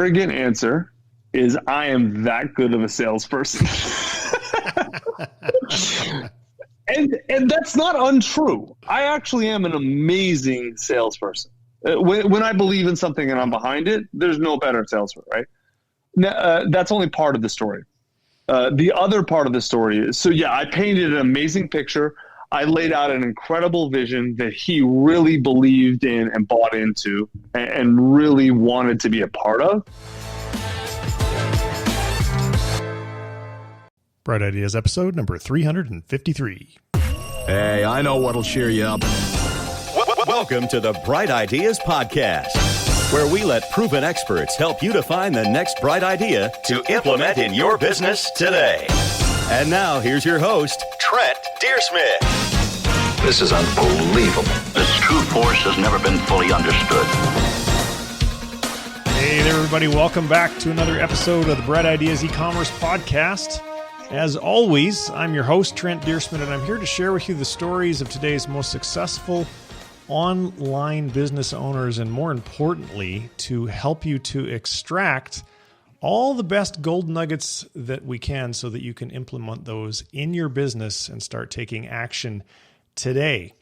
arrogant answer is I am that good of a salesperson. and that's not untrue. I actually am an amazing salesperson. When I believe in something and I'm behind it, there's no better salesman, right? That's only part of the story. The other part of the story is, so yeah, I painted an amazing picture. I laid out an incredible vision that he really believed in and bought into and really wanted to be a part of. Bright Ideas episode number 353. Hey, I know what'll cheer you up. Welcome to the Bright Ideas Podcast, where we let proven experts help you to find the next bright idea to implement in your business today. And now, here's your host, Trent Deersmith. This is unbelievable. Its true force has never been fully understood. Hey there, everybody. Welcome back to another episode of the Bright Ideas e-commerce podcast. As always, I'm your host, Trent Deersmith, and I'm here to share with you the stories of today's most successful online business owners, and more importantly, to help you to extract all the best gold nuggets that we can so that you can implement those in your business and start taking action today.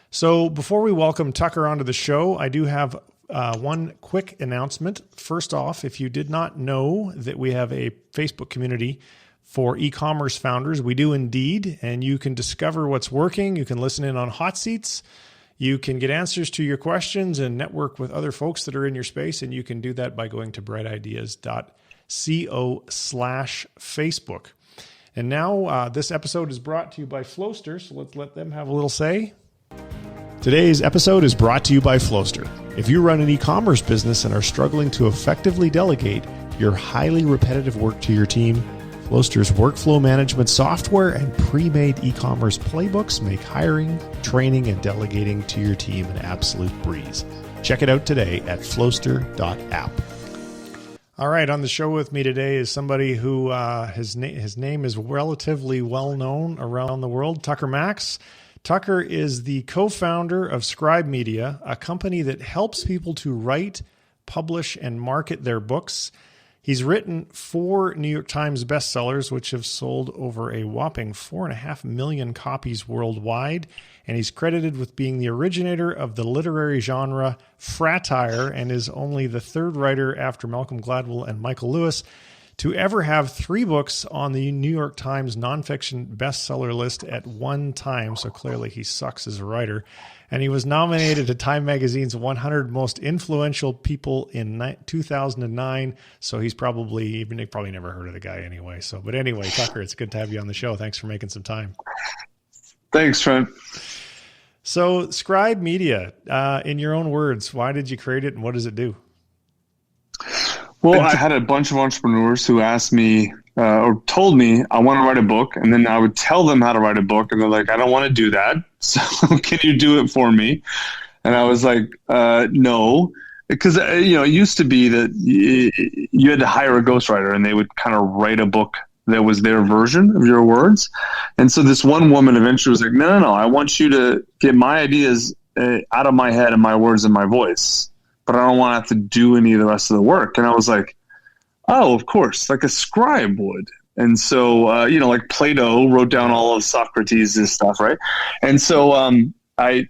So before we welcome Tucker onto the show, I do have one quick announcement. First off, if you did not know that we have a Facebook community for e-commerce founders, we do indeed, and you can discover what's working. You can listen in on hot seats. You can get answers to your questions and network with other folks that are in your space, and you can do that by going to brightideas.co/Facebook. And now this episode is brought to you by Flowster, so let's let them have a little say. Today's episode is brought to you by Flowster. If you run an e-commerce business and are struggling to effectively delegate your highly repetitive work to your team, Flowster's workflow management software and pre-made e-commerce playbooks make hiring, training, and delegating to your team an absolute breeze. Check it out today at flowster.app. All right, on the show with me today is somebody who his name is relatively well known around the world, Tucker Max. Tucker is the co-founder of Scribe Media, a company that helps people to write, publish, and market their books. He's written 4 New York Times bestsellers, which have sold over a whopping 4.5 million copies worldwide. And he's credited with being the originator of the literary genre fratire and is only the 3rd writer after Malcolm Gladwell and Michael Lewis to ever have 3 books on the New York Times nonfiction bestseller list at one time. So clearly he sucks as a writer. And he was nominated to Time Magazine's 100 Most Influential People in 2009. So he's probably never heard of the guy anyway. So, but anyway, Tucker, it's good to have you on the show. Thanks for making some time. Thanks, Trent. So Scribe Media, in your own words, why did you create it and what does it do? Well, I had a bunch of entrepreneurs who asked me or told me I want to write a book, and then I would tell them how to write a book, and they're like, I don't want to do that. So can you do it for me? And I was like, no, because it used to be that you had to hire a ghostwriter, and they would kind of write a book that was their version of your words. And so this one woman eventually was like, no, I want you to get my ideas out of my head and my words and my voice, but I don't want to have to do any of the rest of the work. And I was like, oh, of course, like a scribe would. And so, like Plato wrote down all of Socrates' stuff, right? And so I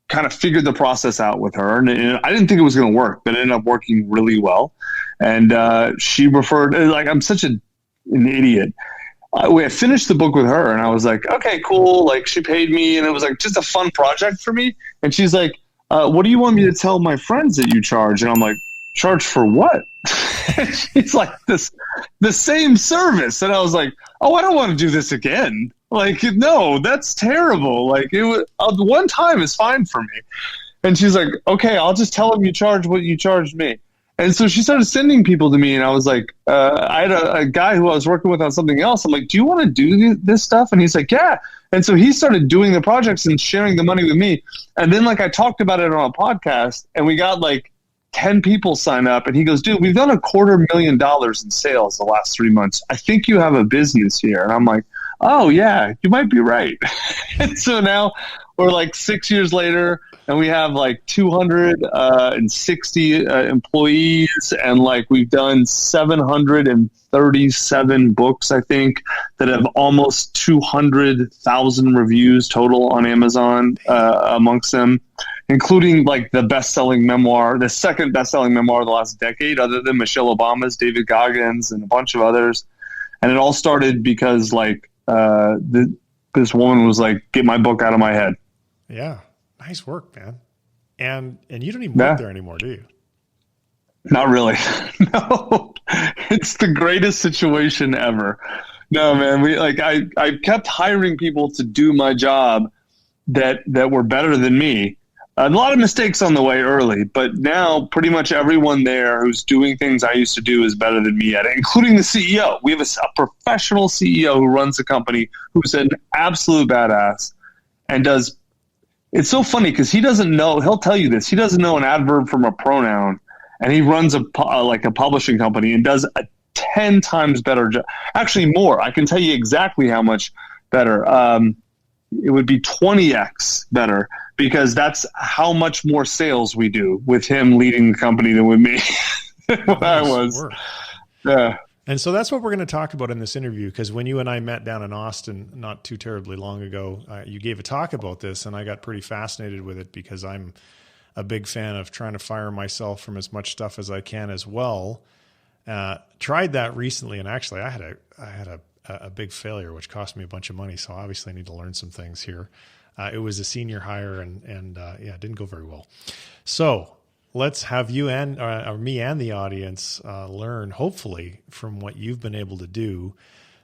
kind of figured the process out with her. And I didn't think it was going to work, but it ended up working really well. And she referred, I'm such an idiot. I finished the book with her, and I was like, okay, cool. Like, she paid me, and it was like just a fun project for me. And she's like, what do you want me to tell my friends that you charge? And I'm like, charge for what? She's like, the same service. And I was like, oh, I don't want to do this again. Like, no, that's terrible. Like, it was one time is fine for me. And she's like, okay, I'll just tell them you charge what you charged me. And so she started sending people to me, and I was like, I had a guy who I was working with on something else. I'm like, do you want to do this stuff? And he's like, yeah. And so he started doing the projects and sharing the money with me. And then I talked about it on a podcast, and we got 10 people sign up, and he goes, dude, we've done $250,000 in sales the last 3 months. I think you have a business here. And I'm like, oh yeah, you might be right. And so now We're like 6 years later, and we have like 260 employees, and like we've done 737 books, I think, that have almost 200,000 reviews total on Amazon amongst them, including like the best-selling memoir, the second best-selling memoir of the last decade, other than Michelle Obama's, David Goggins, and a bunch of others. And it all started because like this woman was like, "Get my book out of my head." Yeah, nice work, man. And you don't even work there anymore, do you? Not really. No, it's the greatest situation ever. No, man, I kept hiring people to do my job that were better than me. A lot of mistakes on the way early, but now pretty much everyone there who's doing things I used to do is better than me at it, including the CEO. We have a professional CEO who runs the company who's an absolute badass and does. It's so funny because he doesn't know. He'll tell you this. He doesn't know an adverb from a pronoun, and he runs a publishing company and does a 10 times better job. Actually, more. I can tell you exactly how much better. It would be 20x better because that's how much more sales we do with him leading the company than with me when I was. Yeah. And so that's what we're going to talk about in this interview, because when you and I met down in Austin not too terribly long ago, you gave a talk about this, and I got pretty fascinated with it because I'm a big fan of trying to fire myself from as much stuff as I can as well. Tried that recently, and actually I had a big failure, which cost me a bunch of money, so obviously I need to learn some things here. It was a senior hire, and it didn't go very well. So let's have you and or me and the audience learn, hopefully, from what you've been able to do.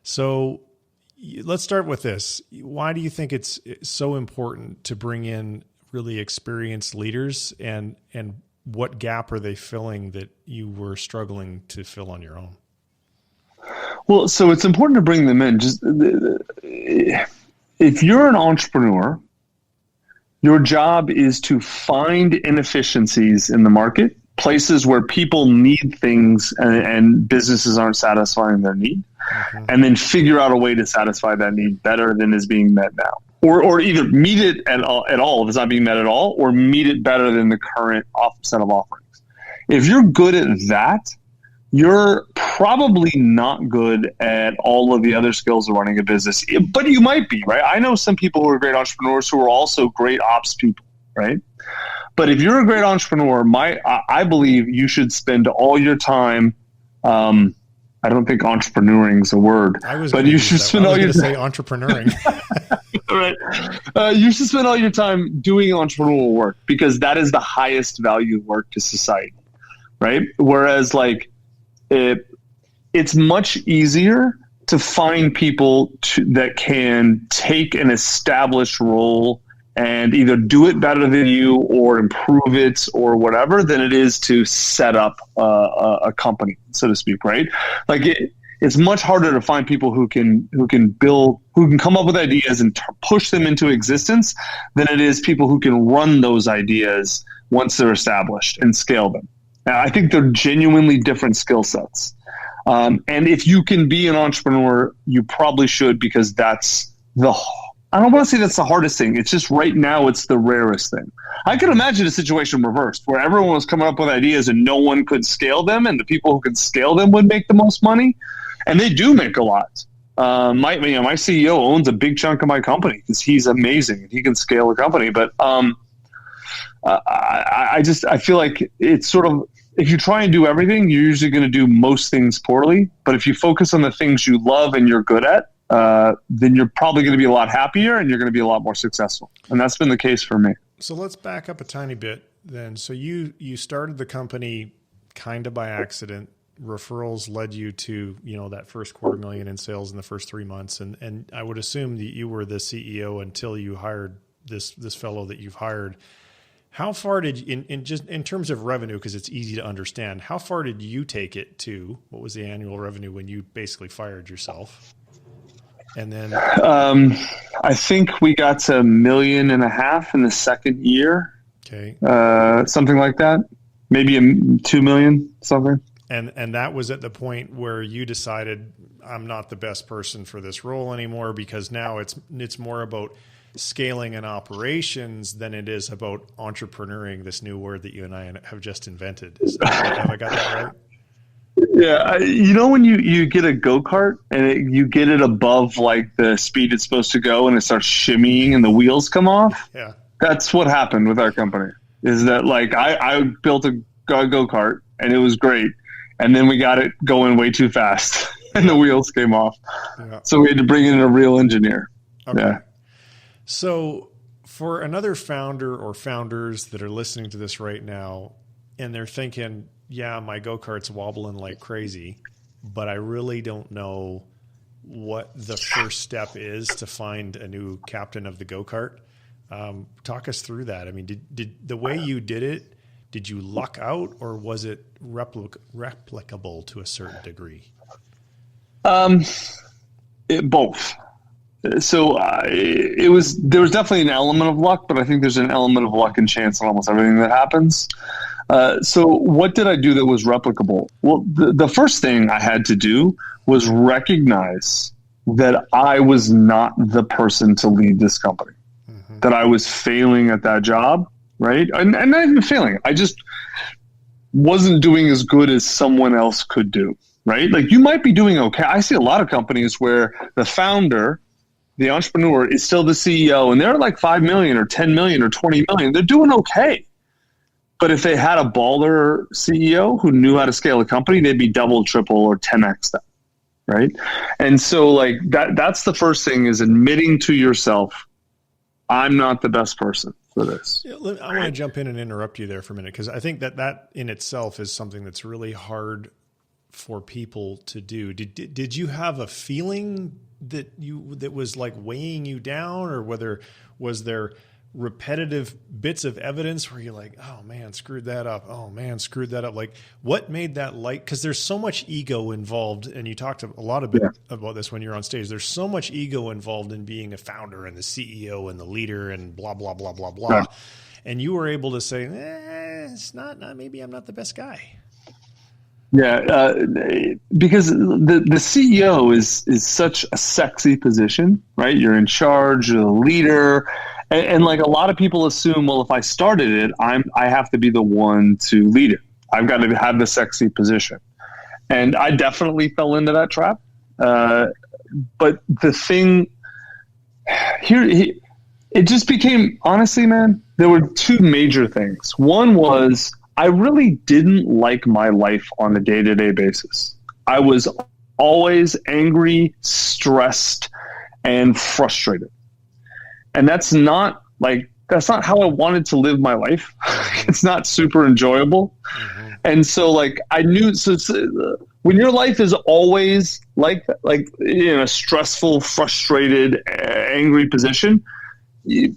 So let's start with this. Why do you think it's so important to bring in really experienced leaders, and what gap are they filling that you were struggling to fill on your own? Well, so it's important to bring them in. Just if you're an entrepreneur, your job is to find inefficiencies in the market, places where people need things and businesses aren't satisfying their need, and then figure out a way to satisfy that need better than is being met now. Or either meet it at all if it's not being met at all, or meet it better than the current set of offerings. If you're good at that, you're probably not good at all of the other skills of running a business, but you might be, right? I know some people who are great entrepreneurs who are also great ops people, right? But if you're a great entrepreneur, I believe you should spend all your time. I don't think entrepreneuring is a word, but you should spend all your time. I was going to say entrepreneuring. Right. You should spend all your time doing entrepreneurial work because that is the highest value work to society, right? Whereas like, it's much easier to find people that can take an established role and either do it better than you or improve it or whatever than it is to set up a company, so to speak, right? Like it's much harder to find people who can come up with ideas and push them into existence than it is people who can run those ideas once they're established and scale them. I think they're genuinely different skill sets. And if you can be an entrepreneur, you probably should, because that's I don't want to say that's the hardest thing. It's just right now it's the rarest thing. I could imagine a situation reversed where everyone was coming up with ideas and no one could scale them, and the people who could scale them would make the most money. And they do make a lot. My CEO owns a big chunk of my company because he's amazing and he can scale a company. But I feel like it's sort of, if you try and do everything, you're usually going to do most things poorly. But if you focus on the things you love and you're good at, then you're probably going to be a lot happier and you're going to be a lot more successful. And that's been the case for me. So let's back up a tiny bit then. So you started the company kind of by accident. Referrals led you to, that first $250,000 in sales in the first 3 months. And I would assume that you were the CEO until you hired this fellow that you've hired. How far did you, in terms of revenue, because it's easy to understand, how far did you take it to? What was the annual revenue when you basically fired yourself? And then I think we got to $1.5 million in the second year. Okay. Something like that. Maybe $2 million, something. And that was at the point where you decided, I'm not the best person for this role anymore, because now it's more about scaling and operations than it is about entrepreneuring, this new word that you and I have just invented. Have I got that right? Yeah, when you get a go-kart and you get it above like the speed it's supposed to go and it starts shimmying and the wheels come off? Yeah. That's what happened with our company, is that like I built a go-kart and it was great. And then we got it going way too fast and the wheels came off. Yeah. So we had to bring in a real engineer. Okay. Yeah. So for another founder or founders that are listening to this right now and they're thinking, yeah, my go-kart's wobbling like crazy, but I really don't know what the first step is to find a new captain of the go-kart. Talk us through that. I mean, did the way you did it, did you luck out or was it replicable to a certain degree? Both. So there was definitely an element of luck, but I think there's an element of luck and chance in almost everything that happens. So what did I do that was replicable? Well, the first thing I had to do was recognize that I was not the person to lead this company, that I was failing at that job, right? And not even failing. I just wasn't doing as good as someone else could do, right? Like you might be doing okay. I see a lot of companies where the founder, the entrepreneur, is still the CEO and they're like 5 million or 10 million or 20 million. They're doing okay. But if they had a baller CEO who knew how to scale a company, they'd be double, triple, or 10x that, right? And so like that's the first thing, is admitting to yourself, I'm not the best person for this. I want to jump in and interrupt you there for a minute, because I think that in itself is something that's really hard for people to do. Did you have a feeling that was like weighing you down, or was there repetitive bits of evidence where you're like, oh man, screwed that up. Oh man, screwed that up. Like what made that light? Because there's so much ego involved. And you talked a lot about this when you're on stage. There's so much ego involved in being a founder and the CEO and the leader and blah, blah, blah, blah, blah. Yeah. And you were able to say, it's not, maybe I'm not the best guy. Yeah. Because the CEO is such a sexy position, right? You're in charge, you're the leader. And like a lot of people assume, well, if I started it, I have to be the one to lead it. I've got to have the sexy position. And I definitely fell into that trap. But the thing here, it just became, honestly, man, there were two major things. One was I really didn't like my life on a day-to-day basis. I was always angry, stressed, and frustrated. And that's not how I wanted to live my life. It's not super enjoyable. Mm-hmm. And so like I knew, when your life is always like in a stressful, frustrated, angry position,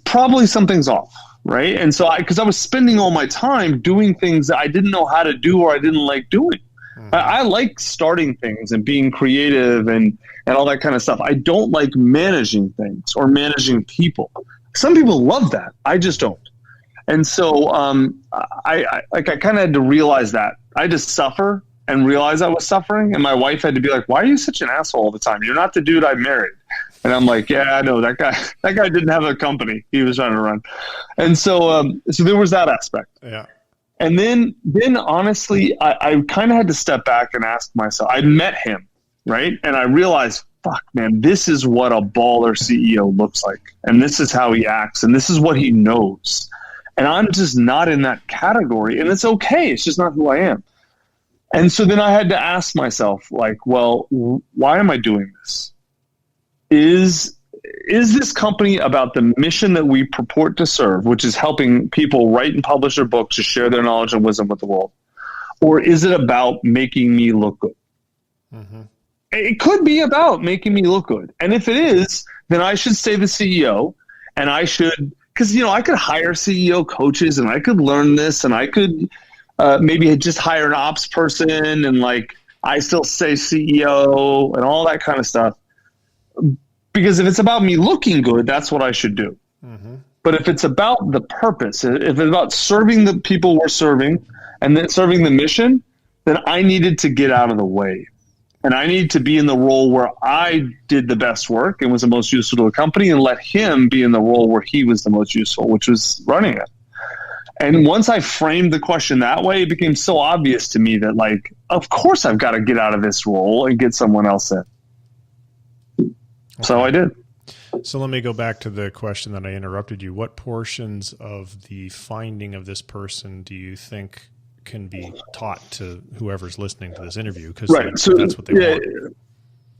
probably something's off. Right. And so because I was spending all my time doing things that I didn't know how to do or I didn't like doing. Mm-hmm. I like starting things and being creative and all that kind of stuff. I don't like managing things or managing people. Some people love that. I just don't. And so I kind of had to realize that. I had to suffer and realize I was suffering. And my wife had to be like, why are you such an asshole all the time? You're not the dude I married. And I'm like, yeah, I know that guy didn't have a company he was trying to run. And so there was that aspect. Yeah. And then honestly, I kind of had to step back and ask myself, I met him, right? And I realized, fuck, man, this is what a baller CEO looks like. And this is how he acts. And this is what he knows. And I'm just not in that category. And it's okay. It's just not who I am. And so then I had to ask myself, like, well, why am I doing this? Is this company about the mission that we purport to serve, which is helping people write and publish their books to share their knowledge and wisdom with the world? Or is it about making me look good? Mm-hmm. It could be about making me look good. And if it is, then I should stay the CEO and I should, because, I could hire CEO coaches and I could learn this and I could maybe just hire an ops person and I still say CEO and all that kind of stuff. Because if it's about me looking good, that's what I should do. Mm-hmm. But if it's about the purpose, if it's about serving the people we're serving and then serving the mission, then I needed to get out of the way. And I need to be in the role where I did the best work and was the most useful to the company, and let him be in the role where he was the most useful, which was running it. And once I framed the question that way, it became so obvious to me that, like, of course I've got to get out of this role and get someone else in. Okay. So I did. So let me go back to the question that I interrupted you. What portions of the finding of this person do you think can be taught to whoever's listening to this interview? Because right. that's what they want.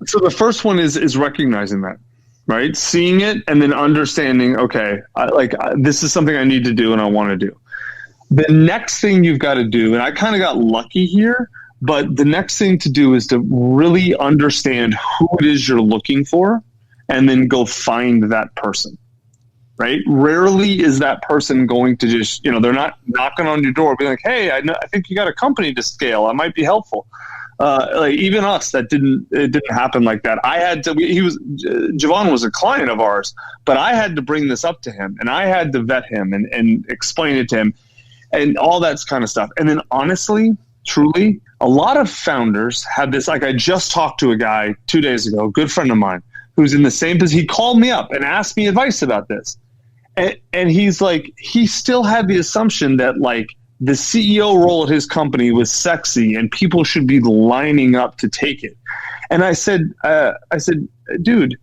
So the first one is recognizing that, right? Seeing it and then understanding, okay, this is something I need to do and I want to do. The next thing you've got to do, and I kind of got lucky here, but the next thing to do is to really understand who it is you're looking for and then go find that person. Right? Rarely is that person going to just, they're not knocking on your door, being like, hey, I think you got a company to scale. I might be helpful. Like even us, it didn't happen like that. Javon was a client of ours, but I had to bring this up to him and I had to vet him and explain it to him and all that kind of stuff. And then honestly, truly, a lot of founders have this, like I just talked to a guy 2 days ago, a good friend of mine, who's in the same position. He called me up and asked me advice about this. And he's like, he still had the assumption that like the CEO role at his company was sexy and people should be lining up to take it. And I said, dude,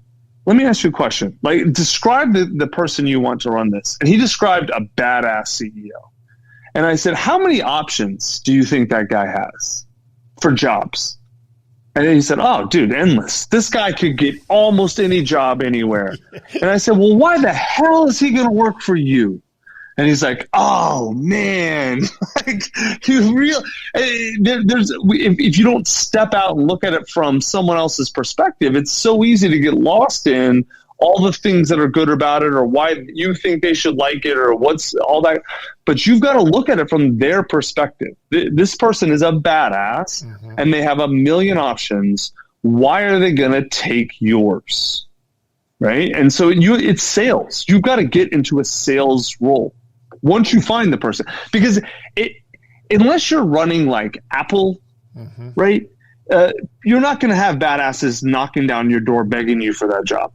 let me ask you a question. Like, describe the person you want to run this. And he described a badass CEO. And I said, how many options do you think that guy has for jobs? And he said, oh, dude, endless. This guy could get almost any job anywhere. And I said, well, why the hell is he going to work for you? And he's like, oh, man. Like, if you don't step out and look at it from someone else's perspective, it's so easy to get lost in all the things that are good about it or why you think they should like it or what's all that. But you've got to look at it from their perspective. This person is a badass and they have a million options. Why are they going to take yours? Right? And so it's sales. You've got to get into a sales role once you find the person. Because unless you're running like Apple, right, you're not going to have badasses knocking down your door begging you for that job.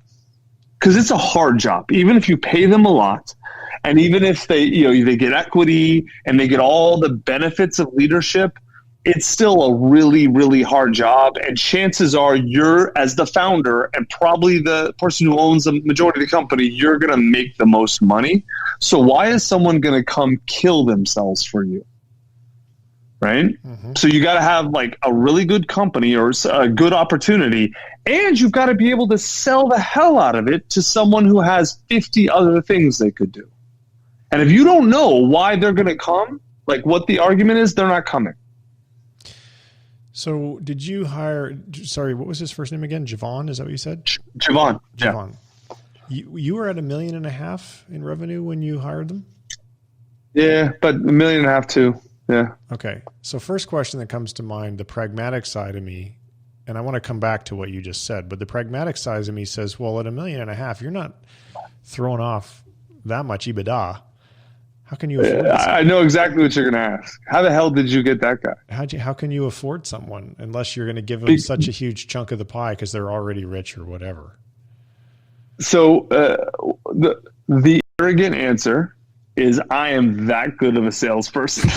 Because it's a hard job, even if you pay them a lot, and even if they get equity and they get all the benefits of leadership, it's still a really, really hard job. And chances are you're, as the founder and probably the person who owns the majority of the company, you're going to make the most money. So why is someone going to come kill themselves for you? Right? So you got to have like a really good company or a good opportunity, and you've got to be able to sell the hell out of it to someone who has 50 other things they could do. And if you don't know why they're going to come, like what the argument is, they're not coming. So did you hire, sorry, what was his first name again? Javon, is that what you said? Javon. Javon. Yeah. You were at $1.5 million in revenue when you hired them? Yeah, but $1.5 million too. Yeah. Okay. So first question that comes to mind, the pragmatic side of me, and I want to come back to what you just said, but the pragmatic side of me says, well, at $1.5 million, you're not throwing off that much EBITDA. How can you afford I know exactly what you're going to ask. How the hell did you get that guy? How can you afford someone unless you're going to give them such a huge chunk of the pie because they're already rich or whatever? So the arrogant answer is I am that good of a salesperson.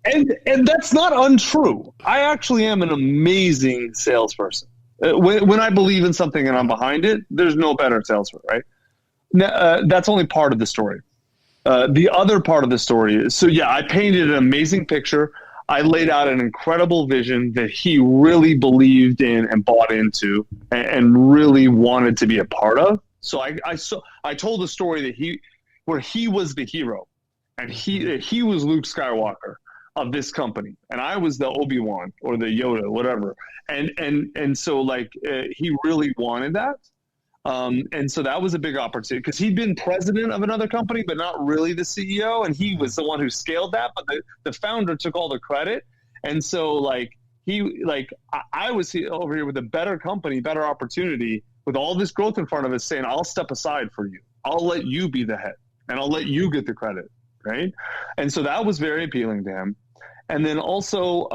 and that's not untrue. I actually am an amazing salesperson. When I believe in something and I'm behind it, there's no better salesman, right? That's only part of the story. The other part of the story is, I painted an amazing picture. I laid out an incredible vision that he really believed in and bought into and really wanted to be a part of. So I told the story where he was the hero and he was Luke Skywalker of this company, and I was the Obi-Wan or the Yoda, whatever. And so he really wanted that. And so that was a big opportunity because he'd been president of another company, but not really the CEO. And he was the one who scaled that, but the founder took all the credit. And so I was over here with a better company, better opportunity with all this growth in front of us saying, I'll step aside for you. I'll let you be the head and I'll let you get the credit. Right. And so that was very appealing to him. And then also,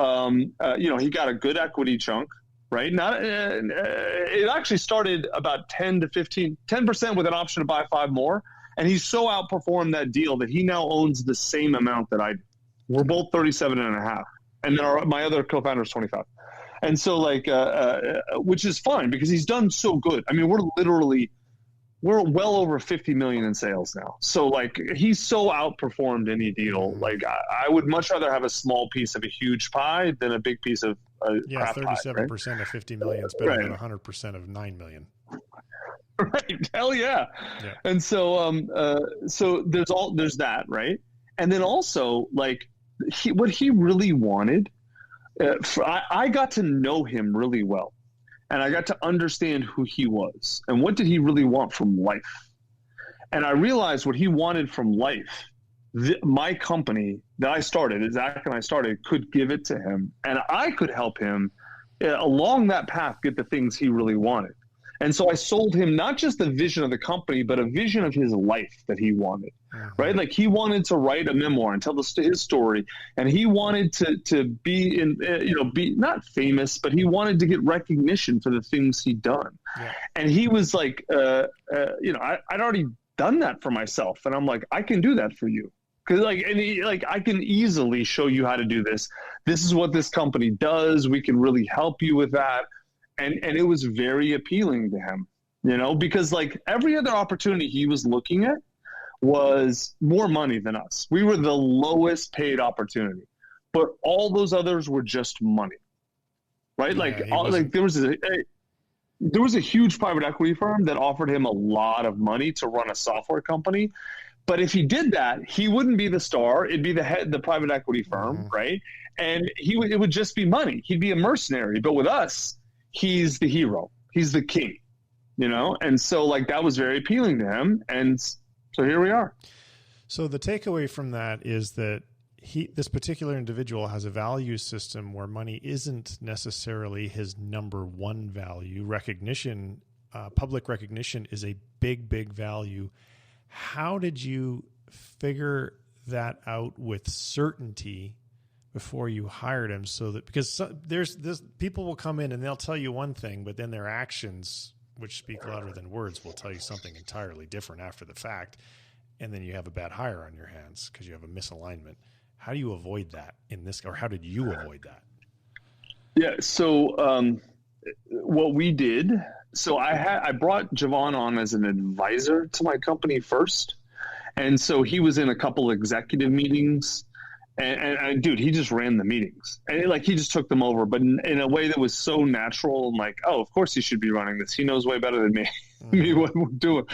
he got a good equity chunk, right? It actually started about 10% with an option to buy 5 more. And he so outperformed that deal that he now owns the same amount that I do. We're both 37.5. And then my other co-founder is 25. And so which is fine because he's done so good. I mean, we're well over 50 million in sales now. So he's so outperformed any deal. I would much rather have a small piece of a huge pie than a big piece of 37% pie, right? of 50 million is better than 100% of 9 million. Right. Hell yeah. And so, there's that, right? And then also what he really wanted, I got to know him really well. And I got to understand who he was and what did he really want from life. And I realized what he wanted from life, my company that I started, Zach and I started, could give it to him. And I could help him along that path get the things he really wanted. And so I sold him not just the vision of the company, but a vision of his life that he wanted, right? He wanted to write a memoir and tell his story. And he wanted to be be not famous, but he wanted to get recognition for the things he'd done. Yeah. And he was I'd already done that for myself. And I'm like, I can do that for you. Cause I can easily show you how to do this. This is what this company does. We can really help you with that. And it was very appealing to him, because every other opportunity he was looking at was more money than us. We were the lowest paid opportunity, but all those others were just money, right? There was a huge private equity firm that offered him a lot of money to run a software company. But if he did that, he wouldn't be the star. It'd be the private equity firm, right? And it would just be money. He'd be a mercenary. But with us, he's the hero. He's the king, And so that was very appealing to him. And so here we are. So the takeaway from that is that this particular individual has a value system where money isn't necessarily his number one value. Recognition, public recognition is a big, big value. How did you figure that out with certainty before you hired him? So that, because there's this, people will come in and they'll tell you one thing, but then their actions, which speak louder than words, will tell you something entirely different after the fact. And then you have a bad hire on your hands because you have a misalignment. How do you avoid that or how did you avoid that? Yeah. So, what we did, I brought Javon on as an advisor to my company first. And so he was in a couple executive meetings. And dude, he just ran the meetings and he just took them over, but in a way that was so natural. And of course he should be running this. He knows way better than me, what we're doing.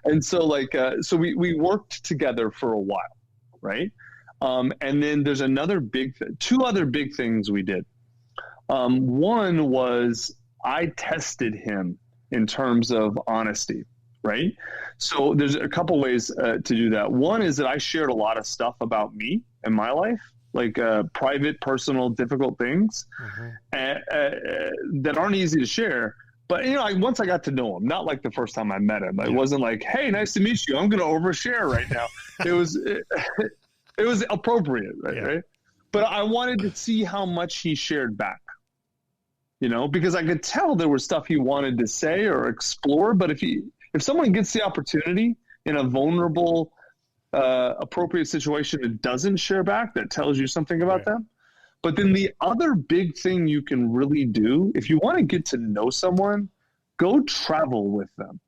And so so we worked together for a while. Right. And then there's two other big things we did. One was I tested him in terms of honesty. Right. So there's a couple ways to do that. One is that I shared a lot of stuff about me and my life, private, personal, difficult things that aren't easy to share. But, once I got to know him, not the first time I met him, it wasn't hey, nice to meet you. I'm going to overshare right now. It was appropriate. Right. But I wanted to see how much he shared back. Because I could tell there was stuff he wanted to say or explore. But if someone gets the opportunity in a vulnerable, appropriate situation and doesn't share back, that tells you something about them. But then the other big thing you can really do, if you want to get to know someone, go travel with them.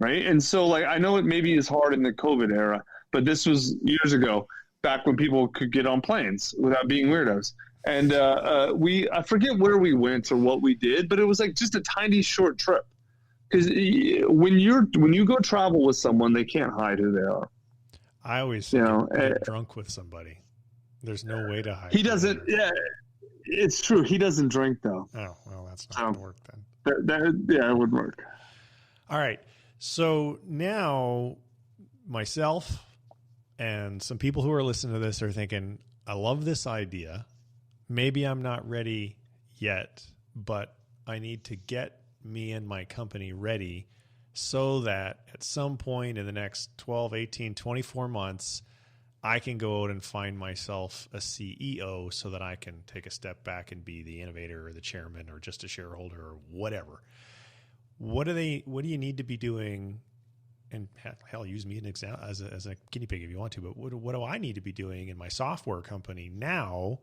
Right. And so I know it maybe is hard in the COVID era, but this was years ago, back when people could get on planes without being weirdos. And I forget where we went or what we did, but it was just a tiny short trip. Because when you go travel with someone, they can't hide who they are. I always say get drunk with somebody. There's no way to hide. He doesn't. Yeah, it's true. He doesn't drink though. Oh well, that's not going to work then. It would work. All right. So now myself and some people who are listening to this are thinking, I love this idea. Maybe I'm not ready yet, but I need to get me and my company ready so that at some point in the next 12, 18, 24 months, I can go out and find myself a CEO so that I can take a step back and be the innovator or the chairman or just a shareholder or whatever. What do you need to be doing? And hell, use me as a guinea pig if you want to, but what do I need to be doing in my software company now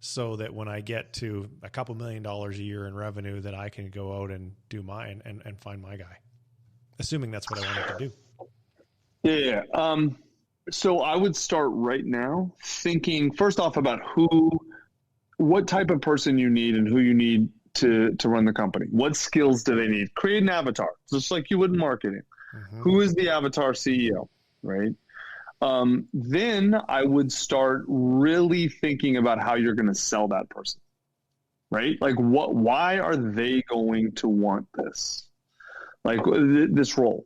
so that when I get to a couple $1 million a year in revenue that I can go out and do mine and find my guy, assuming that's what I wanted to do. Yeah. So I would start right now thinking first off about what type of person you need and who you need to run the company. What skills do they need? Create an avatar, just like you would in marketing. Mm-hmm. Who is the avatar CEO, right? Then I would start really thinking about how you're going to sell that person, right? Like why are they going to want this? Like this role.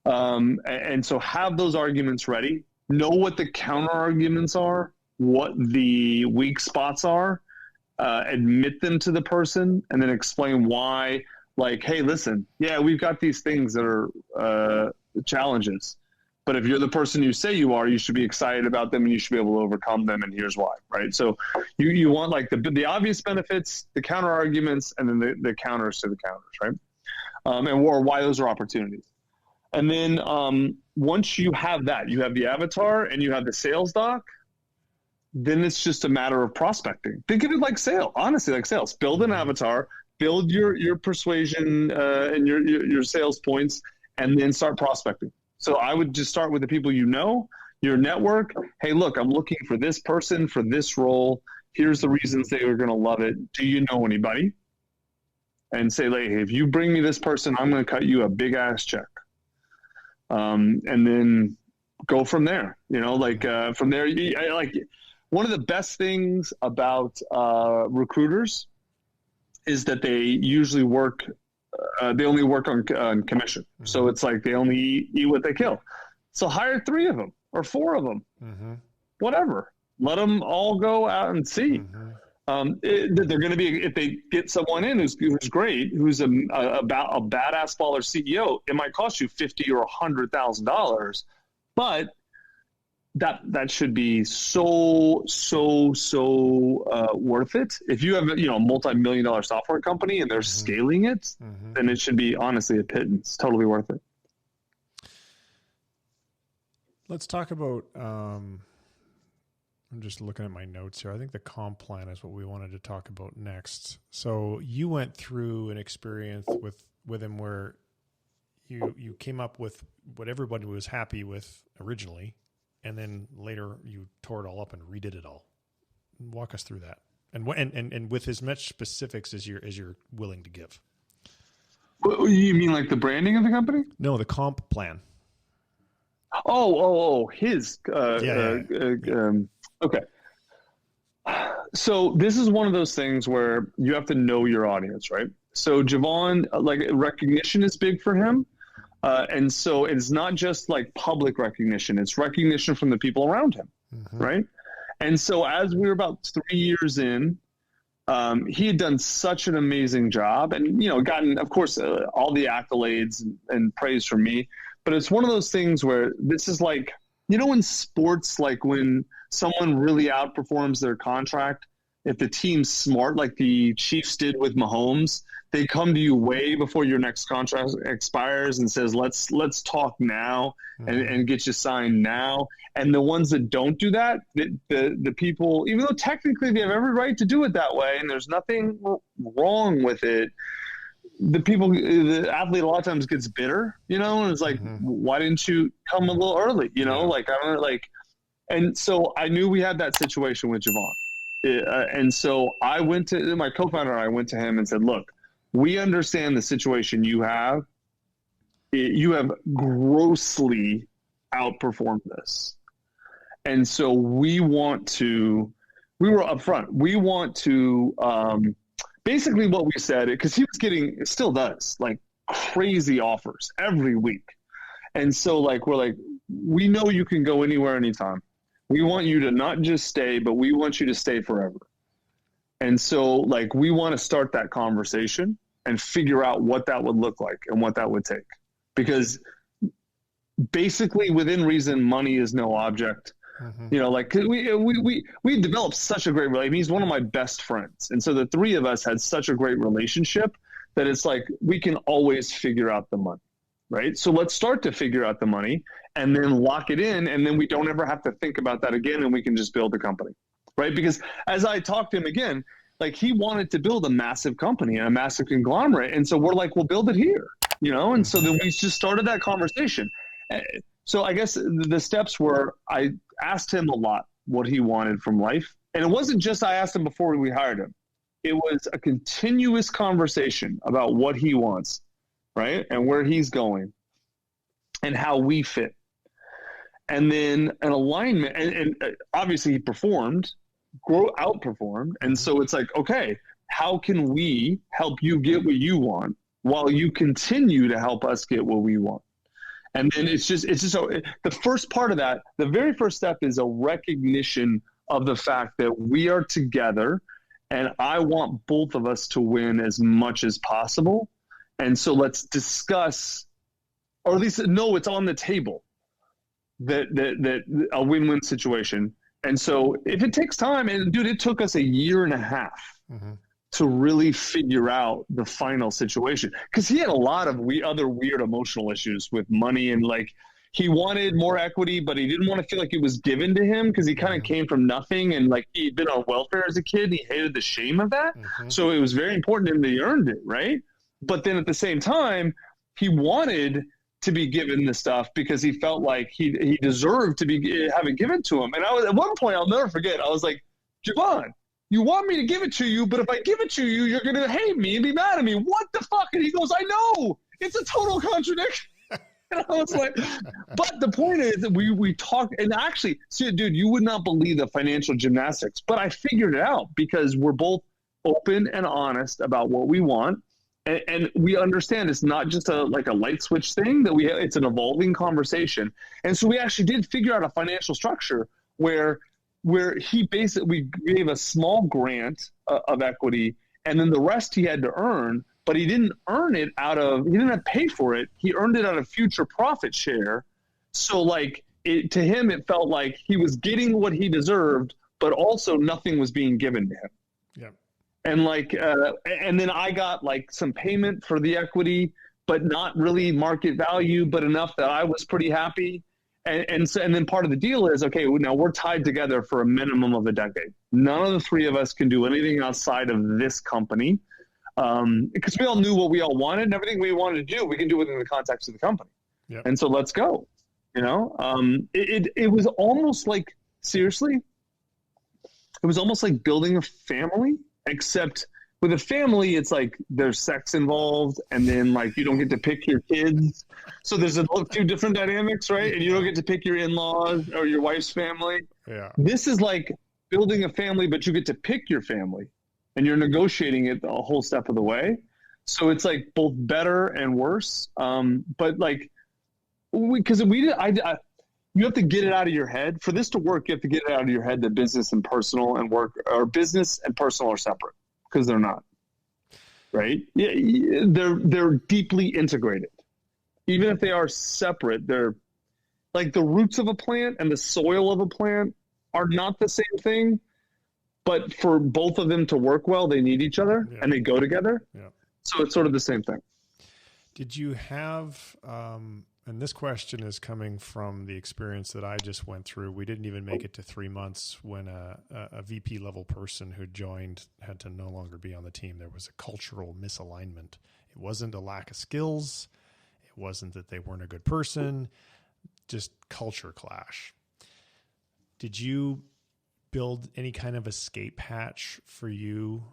And so have those arguments ready, know what the counter arguments are, what the weak spots are, admit them to the person, and then explain why, like, hey, listen, yeah, we've got these things that are challenges, but if you're the person you say you are, you should be excited about them and you should be able to overcome them. And here's why, right? So you want like the obvious benefits, the counter arguments, and then the counters to the counters, right? Or why those are opportunities. And then once you have that, you have the avatar and you have the sales doc, then it's just a matter of prospecting. Think of it like sales, honestly, like sales. Build an avatar, build your persuasion and your sales points, and then start prospecting. So I would just start with the people you know, your network. Hey, look, I'm looking for this person for this role. Here's the reasons they are going to love it. Do you know anybody? And say, like, hey, if you bring me this person, I'm going to cut you a big ass check. And then go from there, from there, like one of the best things about recruiters is that they usually they only work on commission. Mm-hmm. So it's like they only eat what they kill. So hire 3 of them or 4 of them, whatever. Let them all go out and see. They're going to be, if they get someone in who's great, who's a badass baller CEO, it might cost you $50,000 or $100,000, but that should be so worth it. If you have a multi-million-dollar software company and they're scaling it, then it should be honestly a pittance. Totally worth it. Let's talk about. I'm just looking at my notes here. I think the comp plan is what we wanted to talk about next. So you went through an experience with him where you came up with what everybody was happy with originally, and then later you tore it all up and redid it all. Walk us through that, and with as much specifics as you're willing to give. You mean like the branding of the company? No, the comp plan. His. Okay. So this is one of those things where you have to know your audience, right? So Javon, like recognition is big for him. And so it's not just like public recognition, it's recognition from the people around him, right? And so as we were about 3 years in, he had done such an amazing job and, gotten, of course, all the accolades and praise from me. But it's one of those things where this is like, in sports, like when someone really outperforms their contract, if the team's smart, like the Chiefs did with Mahomes, they come to you way before your next contract expires and says, let's talk now and get you signed now. And the ones that don't do that, the people, even though technically they have every right to do it that way and there's nothing wrong with it, the athlete a lot of times gets bitter, and it's like, why didn't you come a little early? Like, I don't like, and so I knew we had that situation with Javon. And so I went to my co-founder and I went to him and said, look, we understand the situation you have. You have grossly outperformed this. And so we were upfront. We want to, basically what we said, because he was getting, it still does, like crazy offers every week. And so we're like, we know you can go anywhere, anytime. We want you to not just stay, but we want you to stay forever. And so we want to start that conversation and figure out what that would look like and what that would take. Because basically within reason, money is no object. You know, like we developed such a great relationship. He's one of my best friends. And so the three of us had such a great relationship that it's like we can always figure out the money, right? So let's start to figure out the money and then lock it in, and then we don't ever have to think about that again, and we can just build a company, right? Because as I talked to him again, like he wanted to build a massive company and a massive conglomerate. And so we're like, we'll build it here, you know? And so then we just started that conversation. So I guess the steps were, I asked him a lot what he wanted from life. And it wasn't just I asked him before we hired him. It was a continuous conversation about what he wants, right? And where he's going and how we fit. And then an alignment. And obviously he outperformed. And so it's like, okay, how can we help you get what you want while you continue to help us get what we want? And then it's just the first part of that, the very first step is a recognition of the fact that we are together and I want both of us to win as much as possible. And so let's discuss, or at least know it's on the table, that a win-win situation. And so if it takes time, and dude, it took us 1.5 years to really figure out the final situation, because he had a lot of other weird emotional issues with money, and like he wanted more equity, but he didn't want to feel like it was given to him because he kind of came from nothing, and like he'd been on welfare as a kid and he hated the shame of that. So it was very important to him that he earned it, right? But then at the same time, he wanted to be given the stuff because he felt like he deserved to have it given to him. And I was, at one point, I'll never forget, I was like, Javon, you want me to give it to you, but if I give it to you, you're going to hate me and be mad at me. What the fuck? And he goes, I know. It's a total contradiction. And I was like, but the point is that we talked, and actually, see, dude, you would not believe the financial gymnastics, but I figured it out because we're both open and honest about what we want. And we understand it's not just a light switch thing that it's an evolving conversation. And so we actually did figure out a financial structure where he basically gave a small grant of equity, and then the rest he had to earn, but he didn't earn it he didn't have to pay for it. He earned it out of future profit share. So like to him, it felt like he was getting what he deserved, but also nothing was being given to him. Yeah. And like, and then I got like some payment for the equity, but not really market value, but enough that I was pretty happy. And then part of the deal is, okay, now we're tied together for a minimum of a decade. None of the three of us can do anything outside of this company, because we all knew what we all wanted, and everything we wanted to do, we can do within the context of the company. Yep. And so let's go. You know, it was almost like, seriously, it was almost like building a family, except with a family, it's like there's sex involved, and then like you don't get to pick your kids. So there's a few different dynamics, right? And you don't get to pick your in-laws or your wife's family. Yeah. This is like building a family, but you get to pick your family, and you're negotiating it a whole step of the way. So it's like both better and worse. But like, you have to get it out of your head. For this to work, you have to get it out of your head that business and personal and work, or business and personal, are separate, because they're not. Right? Yeah, they're deeply integrated. Even if they are separate, they're like the roots of a plant and the soil of a plant are not the same thing. But for both of them to work well, they need each other, and they go together. Yeah. So it's sort of the same thing. Did you have, and this question is coming from the experience that I just went through. We didn't even make it to 3 months when a VP level person who joined had to no longer be on the team. There was a cultural misalignment. It wasn't a lack of skills. It wasn't that they weren't a good person, just culture clash. Did you build any kind of escape hatch for you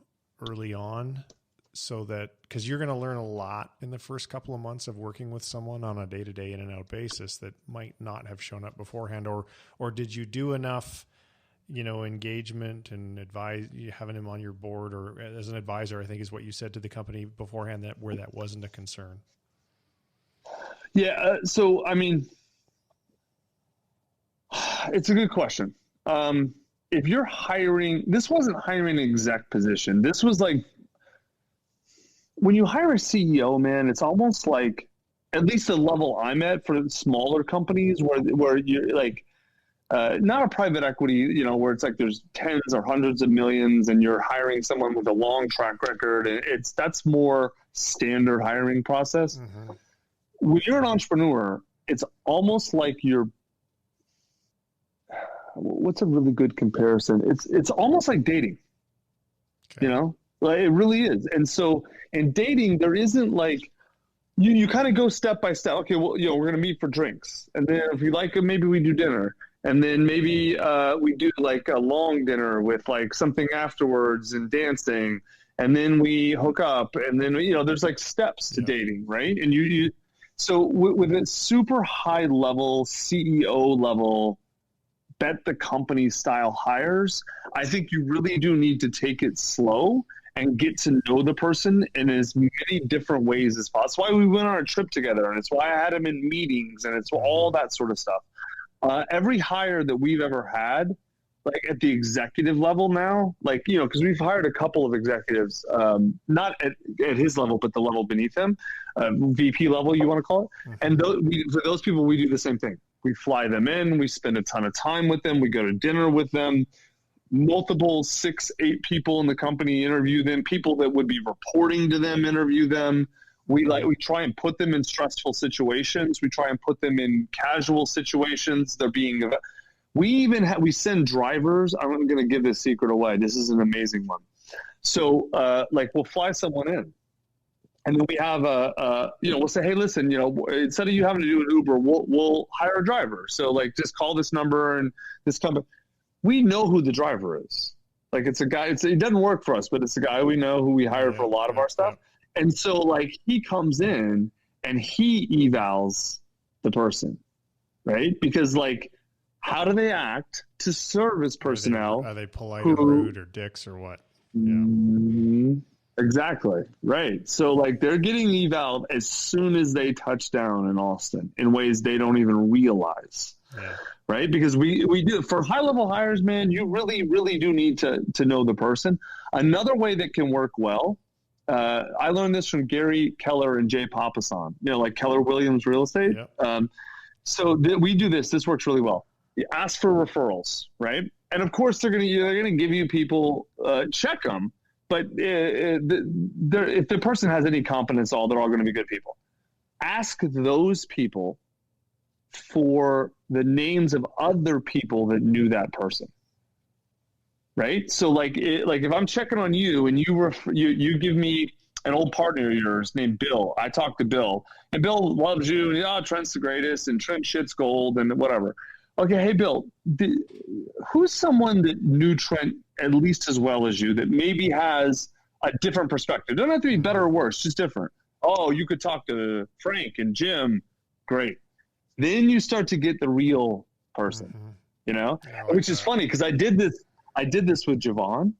early on, so that, because you're going to learn a lot in the first couple of months of working with someone on a day-to-day in and out basis that might not have shown up beforehand, or did you do enough, engagement and advise, having him on your board or as an advisor, I think is what you said to the company beforehand, where that wasn't a concern? Yeah. So, I mean, it's a good question. If you're hiring, this wasn't hiring an exec position. This was like, when you hire a CEO, man, it's almost like at least the level I'm at for smaller companies where you're like, not a private equity, where it's like there's tens or hundreds of millions and you're hiring someone with a long track record. And that's more standard hiring process. Mm-hmm. When you're an entrepreneur, it's almost like what's a really good comparison? It's almost like dating, like it really is. And so in dating, there isn't like, you kind of go step by step. Okay, well, we're going to meet for drinks. And then if you like it, maybe we do dinner. And then maybe we do like a long dinner with like something afterwards and dancing. And then we hook up. And then, there's like steps to dating, right? And so with a super high level, CEO level, bet the company style hires, I think you really do need to take it slow and get to know the person in as many different ways as possible. That's why we went on a trip together, and it's why I had him in meetings, and it's all that sort of stuff. Every hire that we've ever had, like at the executive level now, like, because we've hired a couple of executives, not at his level, but the level beneath him, VP level, you want to call it. And for those people, we do the same thing. We fly them in, we spend a ton of time with them, we go to dinner with them. Multiple 6-8 people in the company interview them. People that would be reporting to them interview them. We try and put them in stressful situations. We try and put them in casual situations. We send drivers. I'm going to give this secret away. This is an amazing one. So we'll fly someone in, and then we have we'll say, hey, listen, instead of you having to do an Uber, we'll hire a driver. So like, just call this number and this company. We know who the driver is. Like, it's a guy. It doesn't work for us, but it's a guy we know who we hired for a lot of our stuff. And so, like, he comes in and he evals the person, right? Because, like, how do they act to serve as personnel? Are they polite or rude or dicks or what? Yeah. Exactly. Right. So, like, they're getting evaled as soon as they touch down in Austin in ways they don't even realize. Yeah. Right? Because we do, for high level hires, man, you really, really do need to know the person. Another way that can work well, I learned this from Gary Keller and Jay Papasan, like Keller Williams Real Estate. Yep. We do this. This works really well. You ask for referrals, right? And of course, they're going to give you people, check them. But if the person has any confidence at all, they're all going to be good people. Ask those people for the names of other people that knew that person, right? So like if I'm checking on you and you give me an old partner of yours named Bill, I talk to Bill, and Bill loves you, and Trent's the greatest, and Trent shit's gold, and whatever. Okay, hey Bill, who's someone that knew Trent at least as well as you that maybe has a different perspective? Doesn't have to be better or worse, just different. Oh, you could talk to Frank and Jim. Great. Then you start to get the real person, which is funny because I did this with Javon,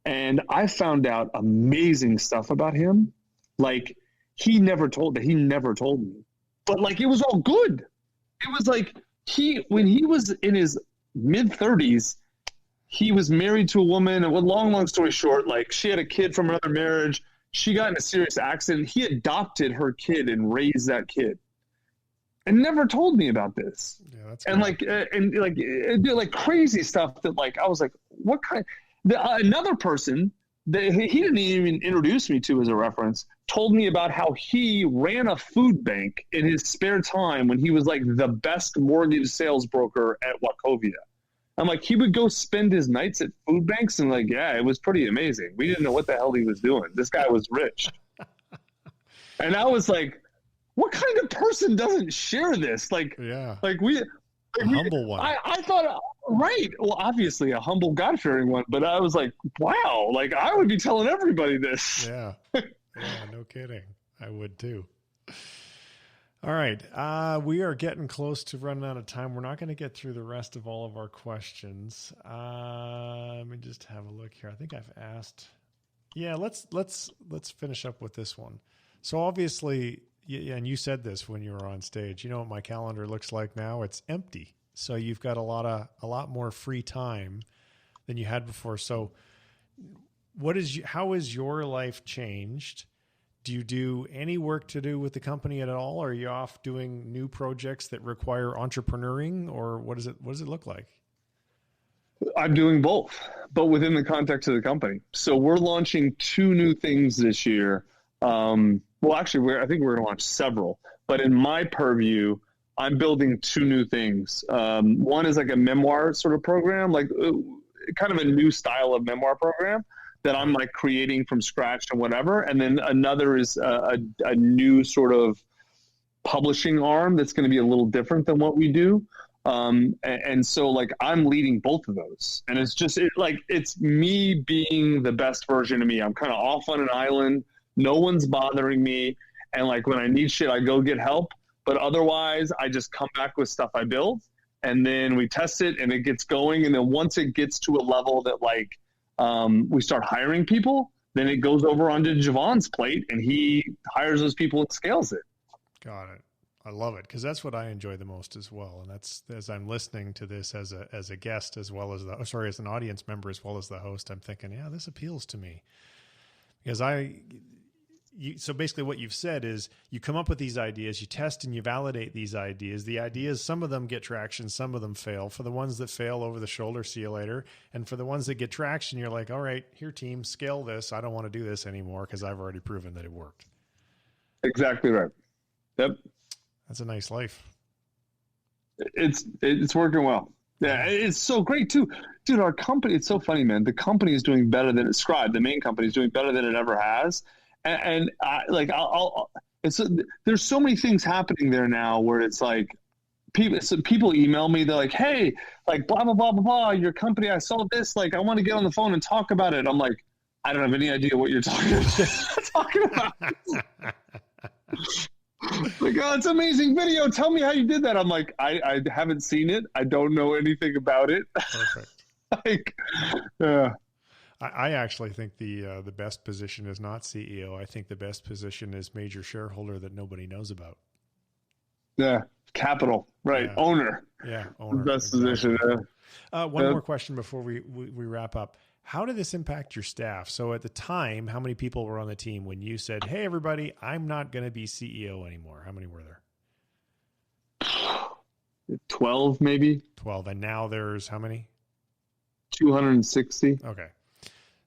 and I found out amazing stuff about him. Like he never told me, but like it was all good. It was like when he was in his mid-30s, he was married to a woman, and long story short, like she had a kid from another marriage. She got in a serious accident. He adopted her kid and raised that kid. And never told me about this. Yeah, that's great. Like crazy stuff that like I was like, what kind? Another person that he didn't even introduce me to as a reference told me about how he ran a food bank in his spare time when he was like the best mortgage sales broker at Wachovia. I'm like, he would go spend his nights at food banks, and like, yeah, it was pretty amazing. We didn't know what the hell he was doing. This guy was rich, and I was like, what kind of person doesn't share this? Like, yeah, like humble one. I thought, right. Well, obviously a humble, God-fearing one, but I was like, wow, like I would be telling everybody this. Yeah. Yeah, no kidding. I would too. All right. We are getting close to running out of time. We're not going to get through the rest of all of our questions. Let me just have a look here. I think I've asked. Yeah, let's finish up with this one. So obviously, yeah, and you said this when you were on stage. You know what my calendar looks like now? It's empty. So you've got a lot more free time than you had before. So how has your life changed? Do you do any work to do with the company at all? Or are you off doing new projects that require entrepreneuring, or what does it look like? I'm doing both, but within the context of the company. So we're launching 2 new things this year. Well, actually, I think we're going to launch several. But in my purview, I'm building 2 new things. One is like a memoir sort of program, like kind of a new style of memoir program that I'm like creating from scratch and whatever. And then another is a new sort of publishing arm that's going to be a little different than what we do. And so like I'm leading both of those, and it's just it's me being the best version of me. I'm kind of off on an island. No one's bothering me. And like when I need shit, I go get help. But otherwise I just come back with stuff I build, and then we test it and it gets going. And then once it gets to a level that like, we start hiring people, then it goes over onto Javon's plate and he hires those people and scales it. Got it. I love it, because that's what I enjoy the most as well. And that's, as I'm listening to this as a guest, as well as as an audience member, as well as the host, I'm thinking, yeah, this appeals to me. Because so basically what you've said is you come up with these ideas, you test and you validate these ideas. The ideas, some of them get traction, some of them fail. For the ones that fail, over the shoulder, see you later. And for the ones that get traction, you're like, all right, here team, scale this. I don't want to do this anymore because I've already proven that it worked. Exactly right. Yep. That's a nice life. It's working well. Yeah, it's so great too, dude. Our company, it's so funny, man. The company is doing better than Scribe. The main company is doing better than it ever has. And there's so many things happening there now where it's like people email me. They're like, hey, like blah blah blah blah blah. Your company, I saw this. Like, I want to get on the phone and talk about it. I'm like, I don't have any idea what you're talking about. Like, oh, it's an amazing video. Tell me how you did that. I'm like, I haven't seen it. I don't know anything about it. Perfect. Like, I actually think the best position is not CEO. I think the best position is major shareholder that nobody knows about. Yeah, capital, right? Yeah. Owner. Yeah, owner. Best position. One more question before we wrap up. How did this impact your staff? So at the time, how many people were on the team when you said, hey, everybody, I'm not going to be CEO anymore? How many were there? 12, maybe. 12. And now there's how many? 260. Okay.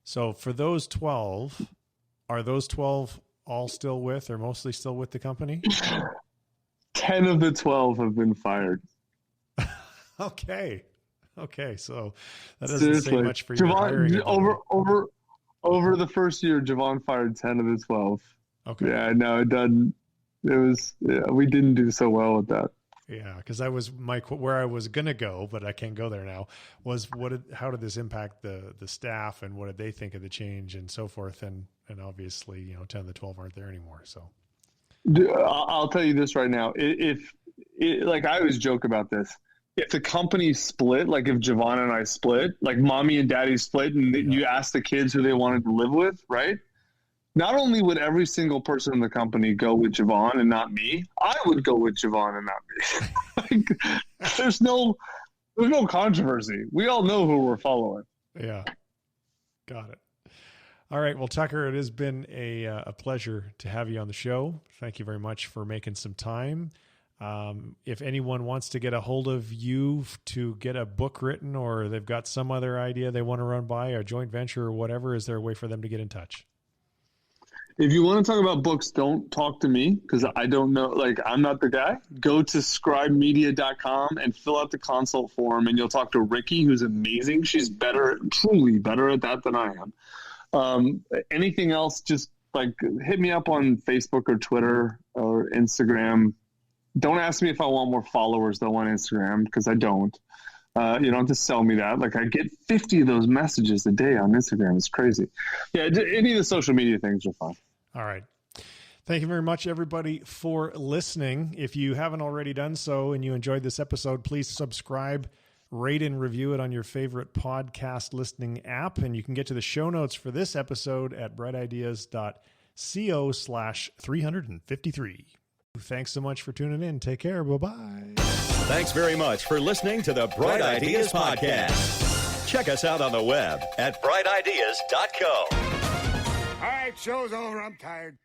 So for those 12, are those 12 all still with or mostly still with the company? 10 of the 12 have been fired. Okay, so that doesn't say much for your hiring. Over the first year, Javon fired 10 of the 12. Okay. Yeah, no, it doesn't. We didn't do so well with that. Yeah, because where I was gonna go, but I can't go there now. Was how did this impact the staff, and what did they think of the change and so forth? And obviously, 10 of the 12 aren't there anymore. So I'll tell you this right now. Like I always joke about this. If the company split, like if Javon and I split, like mommy and daddy split, and you ask the kids who they wanted to live with, right? Not only would every single person in the company go with Javon and not me, I would go with Javon and not me. Like, there's no controversy. We all know who we're following. Yeah, got it. All right. Well, Tucker, it has been a pleasure to have you on the show. Thank you very much for making some time. If anyone wants to get a hold of you to get a book written, or they've got some other idea they want to run by, a joint venture or whatever, is there a way for them to get in touch? If you want to talk about books, don't talk to me because I don't know. Like, I'm not the guy. Go to scribemedia.com and fill out the consult form, and you'll talk to Ricky, who's amazing. She's truly better at that than I am. Anything else, just like hit me up on Facebook or Twitter or Instagram. Don't ask me if I want more followers though on Instagram, because I don't. You don't have to sell me that. Like, I get 50 of those messages a day on Instagram. It's crazy. Yeah, any of the social media things are fine. All right. Thank you very much, everybody, for listening. If you haven't already done so and you enjoyed this episode, please subscribe, rate and review it on your favorite podcast listening app. And you can get to the show notes for this episode at brightideas.co/353. Thanks so much for tuning in. Take care. Bye-bye. Thanks very much for listening to the Bright Ideas Podcast. Check us out on the web at brightideas.co. All right, show's over. I'm tired.